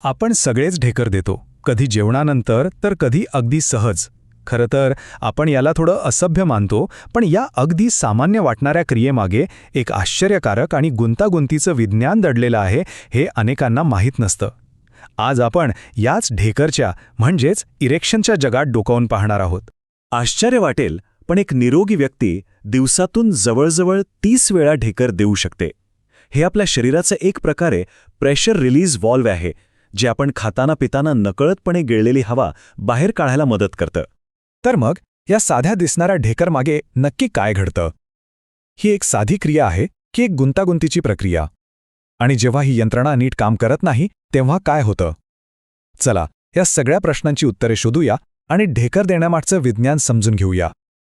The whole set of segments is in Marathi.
आपण सगळेच ढेकर देतो, कधी जेवणानंतर तर कधी अगदी सहज. खरं तर आपण याला थोडं असभ्य मानतो, पण या अगदी सामान्य वाटणाऱ्या क्रियेमागे एक आश्चर्यकारक आणि गुंतागुंतीचं विज्ञान दडलेलं आहे, हे अनेकांना माहीत नसतं. आज आपण याच ढेकरच्या म्हणजेच इरेक्शनच्या जगात डोकावून पाहणार आहोत. आश्चर्य वाटेल, पण एक निरोगी व्यक्ती दिवसातून जवळजवळ 30 वेळा ढेकर देऊ शकते. हे आपल्या शरीराचं एक प्रकारे प्रेशर रिलीज व्हॉल्व्ह आहे, जे आपण खाताना पिताना नकळतपणे गिळलेली हवा बाहेर काढायला मदत करतं. तर मग या साध्या दिसणाऱ्या ढेकरमागे नक्की काय घडतं? ही एक साधी क्रिया आहे की एक गुंतागुंतीची प्रक्रिया? आणि जेव्हा ही यंत्रणा नीट काम करत नाही तेव्हा काय होतं? चला, या सगळ्या प्रश्नांची उत्तरे शोधूया आणि ढेकर देण्यामागचं विज्ञान समजून घेऊया.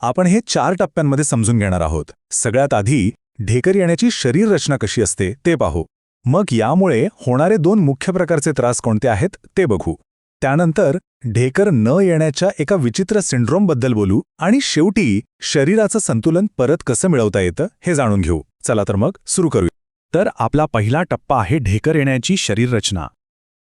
आपण हे 4 टप्प्यांमध्ये समजून घेणार आहोत. सगळ्यात आधी ढेकर येण्याची शरीर रचना कशी असते ते पाहू. मग यामुळे होणारे 2 मुख्य प्रकारचे त्रास कोणते आहेत ते बघू. त्यानंतर ढेकर न येण्याच्या एका विचित्र सिंड्रोमबद्दल बोलू आणि शेवटी शरीराचं संतुलन परत कसं मिळवता येतं हे जाणून घेऊ. चला तर मग सुरू करूया. तर आपला पहिला टप्पा आहे ढेकर येण्याची शरीररचना.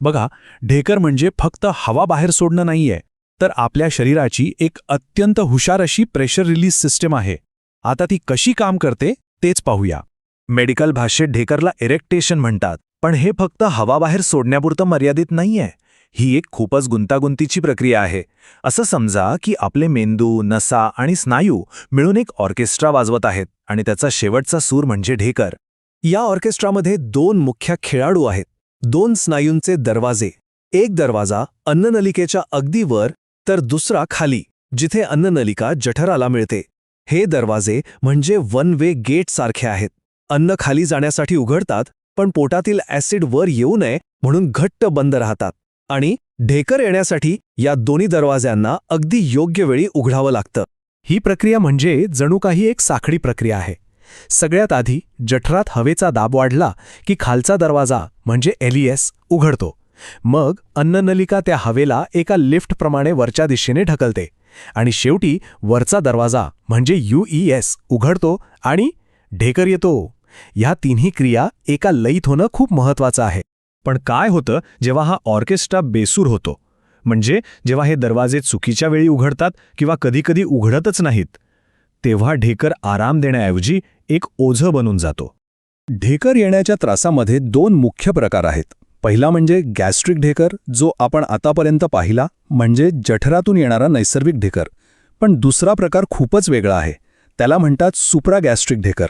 बघा, ढेकर म्हणजे फक्त हवा बाहेर सोडणं नाहीये, तर आपल्या शरीराची एक अत्यंत हुशार अशी प्रेशर रिलीज सिस्टम आहे. आता ती कशी काम करते तेच पाहूया. मेडिकल भाषेत ढेकरला इरेक्टेशन म्हणतात, पण हे फक्त हवा बाहेर सोडण्यापुरतं मर्यादित नाहीये. ही एक खूपच गुंतागुंतीची प्रक्रिया आहे. असं समजा की आपले मेंदू, नसा आणि स्नायू मिळून एक ऑर्केस्ट्रा वाजवत आहेत आणि त्याचा शेवटचा सूर म्हणजे ढेकर. या ऑर्केस्ट्रामध्ये 2 मुख्य खेळाडू आहेत, 2 स्नायूंचे दरवाजे. एक दरवाजा अन्ननलिकेच्या अगदी वर, तर दुसरा खाली, जिथे अन्ननलिका जठराला मिळते. हे दरवाजे म्हणजे वन वे गेट सारखे आहेत. अन्न खाली जाण्यासाठी उघडतात, पण पोटातील ॲसिड वर येऊ नये म्हणून घट्ट बंद राहतात. आणि ढेकर येण्यासाठी या दोन्ही दरवाज्यांना अगदी योग्य वेळी उघडावं लागतं. ही प्रक्रिया म्हणजे जणू काही एक साखळी प्रक्रिया आहे. सगळ्यात आधी जठरात हवेचा दाब वाढला की खालचा दरवाजा म्हणजे LES उघडतो. मग अन्ननलिका त्या हवेला एका लिफ्टप्रमाणे वरच्या दिशेने ढकलते आणि शेवटी वरचा दरवाजा म्हणजे UES उघडतो आणि ढेकर येतो. ह्या तिन्ही क्रिया एका लयीत होणं खूप महत्वाचं आहे. पण काय होतं जेव्हा हा ऑर्केस्ट्रा बेसूर होतो? म्हणजे जेव्हा हे दरवाजे चुकीच्या वेळी उघडतात किंवा कधीकधी उघडतच नाहीत, तेव्हा ढेकर आराम देण्याऐवजी एक ओझं बनून जातो. ढेकर येण्याच्या त्रासामध्ये 2 मुख्य प्रकार आहेत. पहिला म्हणजे गॅस्ट्रिक ढेकर, जो आपण आतापर्यंत पाहिला, म्हणजे जठरातून येणारा नैसर्गिक ढेकर. पण दुसरा प्रकार खूपच वेगळा आहे. त्याला म्हणतात सुप्रागॅस्ट्रिक ढेकर.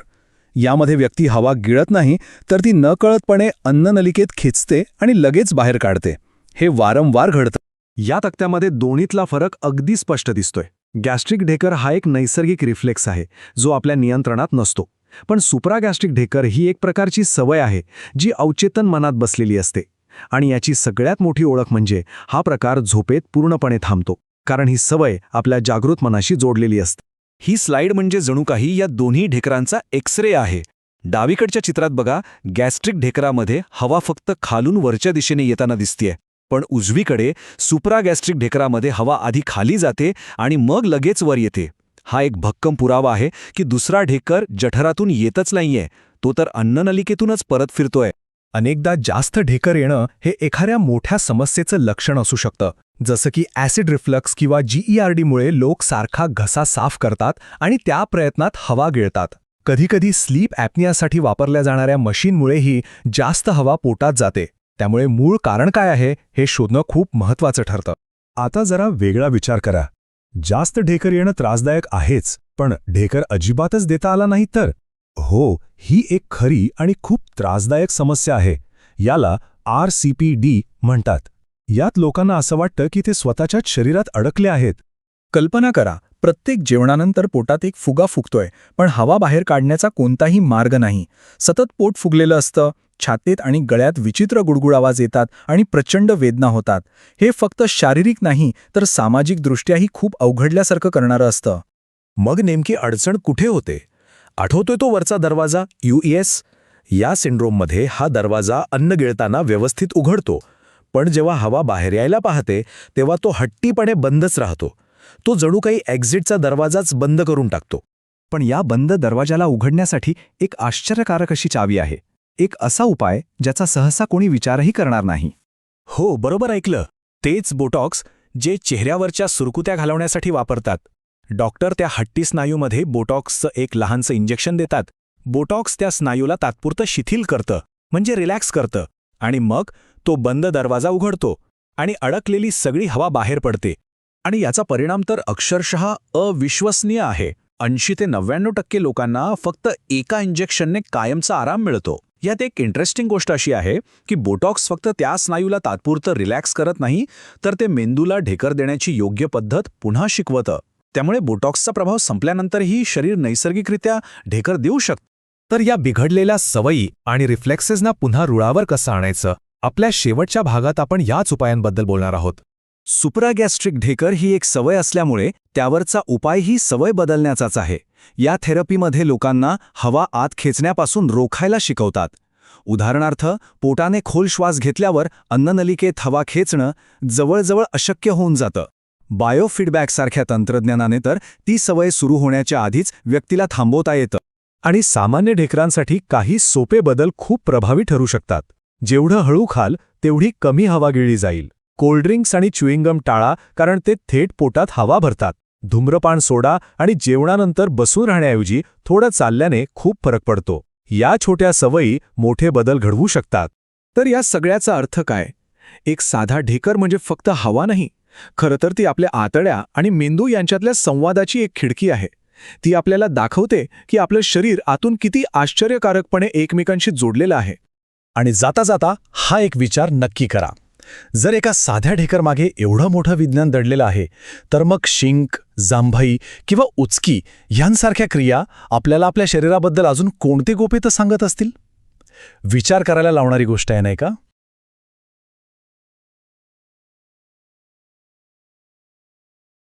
यामध्ये व्यक्ती हवा गिळत नाही, तर ती नकळतपणे अन्ननलिकेत खेचते आणि लगेच बाहेर काढते. हे वारंवार घडतं. या तक्त्यामध्ये दोन्हीतला फरक अगदी स्पष्ट दिसतोय. गॅस्ट्रिक ढेकर हा एक नैसर्गिक रिफ्लेक्स आहे, जो आपल्या नियंत्रणात नसतो. पण सुप्रागॅस्ट्रिक ढेकर ही एक प्रकारची सवय आहे, जी अवचेतन मनात बसलेली असते. आणि याची सगळ्यात मोठी ओळख म्हणजे हा प्रकार झोपेत पूर्णपणे थांबतो, कारण ही सवय आपल्या जागृत मनाशी जोडलेली असते. ही स्लाइड म्हणजे जणू काही या दोन्ही ढेकरांचा एक्सरे आहे. डावीकडच्या चित्रात बघा, गॅस्ट्रिक ढेकरामध्ये हवा फक्त खालून वरच्या दिशेने येताना दिसतेय. पण उजवीकडे सुप्रागॅस्ट्रिक ढेकरामध्ये हवा आधी खाली जाते आणि मग लगेच वर येते. हा एक भक्कम पुरावा आहे की दुसरा ढेकर जठरातून येतच नाहीये, तो तर अन्ननलिकेतूनच परत फिरतोय. अनेकदा जास्त ढेकर येणं हे एखाद्या मोठ्या समस्येचं लक्षण असू शकतं, जसं की ॲसिड रिफ्लक्स किंवा GERDमुळे लोक सारखा घसा साफ करतात आणि त्या प्रयत्नात हवा गिळतात. कधीकधी स्लीप ॲपनियासाठी वापरल्या जाणाऱ्या मशीनमुळेही जास्त हवा पोटात जाते. त्यामुळे मूळ कारण काय आहे हे शोधणं खूप महत्त्वाचं ठरतं. आता जरा वेगळा विचार करा. जास्त ढेकर येणं त्रासदायक आहेच, पण ढेकर अजिबातच देता आला नाही तर? हो, ही एक खरी आणि खूप त्रासदायक समस्या आहे. याला RCPD म्हणतात. यात लोकांना असं वाटतं की ते स्वतःच्याच शरीरात अडकले आहेत. कल्पना करा, प्रत्येक जेवणानंतर पोटात एक फुगा फुगतोय, पण हवा बाहेर काढण्याचा कोणताही मार्ग नाही. सतत पोट फुगलेलं असतं, छातीत आणि गळ्यात विचित्र गुडगुड आवाज येतात आणि प्रचंड वेदना होतात. हे फक्त शारीरिक नाही, तर सामाजिकदृष्ट्याही खूप अवघडल्यासारखं करणारं असतं. मग नेमकी अडचण कुठे होते? आठवतोय तो वरचा दरवाजा UES? या सिंड्रोममध्ये हा दरवाजा अन्न गिळताना व्यवस्थित उघडतो, पण जेव्हा हवा बाहेर यायला पाहते तेव्हा तो हट्टीपणे बंदच राहतो. तो जणू काही एक्झिटचा दरवाजाच बंद करून टाकतो. पण या बंद दरवाजाला उघडण्यासाठी एक आश्चर्यकारक अशी चावी आहे. एक असा उपाय ज्याचा सहसा कोणी विचारही करणार नाही. हो, बरोबर ऐकलं. तेच बोटॉक्स जे चेहऱ्यावरच्या सुरकुत्या घालवण्यासाठी वापरतात. डॉक्टर त्या हट्टी स्नायूमध्ये बोटॉक्सचं एक लहानसं इंजेक्शन देतात. बोटॉक्स त्या स्नायूला तात्पुरतं शिथिल करतं, म्हणजे रिलॅक्स करतं, आणि मग तो बंद दरवाजा उघडतो आणि अडकलेली सगळी हवा बाहेर पडते. आणि याचा परिणाम तर अक्षरशः अविश्वसनीय आहे. 80 ते 99% लोकांना फक्त एका इंजेक्शनने कायमचा आराम मिळतो. यात एक इंटरेस्टिंग गोष्ट अशी आहे की बोटॉक्स फक्त त्या स्नायूला तात्पुरतं रिलॅक्स करत नाही, तर ते मेंदूला ढेकर देण्याची योग्य पद्धत पुन्हा शिकवतं. त्यामुळे बोटॉक्सचा प्रभाव संपल्यानंतरही शरीर नैसर्गिकरित्या ढेकर देऊ शकतं. तर या बिघडलेल्या सवयी आणि रिफ्लेक्सेसना पुन्हा रुळावर कसं आणायचं, आपल्या शेवटच्या भागात आपण याच उपायांबद्दल बोलणार आहोत. सुप्रागॅस्ट्रिक ढेकर ही एक सवय असल्यामुळे त्यावरचा उपाय ही सवय बदलण्याचाच आहे. या थेरपीमध्ये लोकांना हवा आत खेचण्यापासून रोखायला शिकवतात. उदाहरणार्थ, पोटाने खोल श्वास घेतल्यावर अन्ननलिकेत हवा खेचणं जवळजवळ अशक्य होऊन जातं. बायोफीडबॅकसारख्या तंत्रज्ञानाने तर ती सवय सुरू होण्याच्या आधीच व्यक्तीला थांबवता येतं. आणि सामान्य ढेकरांसाठी काही सोपे बदल खूप प्रभावी ठरू शकतात. जेवढं हळू खाल तेवढी कमी हवा गिळली जाईल. कोल्ड्रिंक्स आणि च्युइंगम टाळा, कारण ते थेट पोटात हवा भरतात. धूम्रपान सोडा आणि जेवणानंतर बसून राहण्याऐवजी थोडं चालल्याने खूप फरक पडतो. या छोट्या सवयी मोठे बदल घडवू शकतात. तर या सगळ्याचा अर्थ काय? एक साधा ढेकर म्हणजे फक्त हवा नाही. खरं तर ती आपल्या आतड्या आणि मेंदू यांच्यातल्या संवादाची एक खिडकी आहे. ती आपल्याला दाखवते की आपलं शरीर आतून किती आश्चर्यकारकपणे एकमेकांशी जोडलेलं आहे. आणि जाता जाता हा एक विचार नक्की करा. जर एका साध्या ढेकरमागे एवढं मोठं विज्ञान दडलेलं आहे, तर मग शिंक, जांभई किंवा उचकी यांसारख्या क्रिया आपल्याला आपल्या शरीराबद्दल अजून कोणते गोपितं सांगत असतील? विचार करायला लावणारी गोष्ट आहे, नाही का?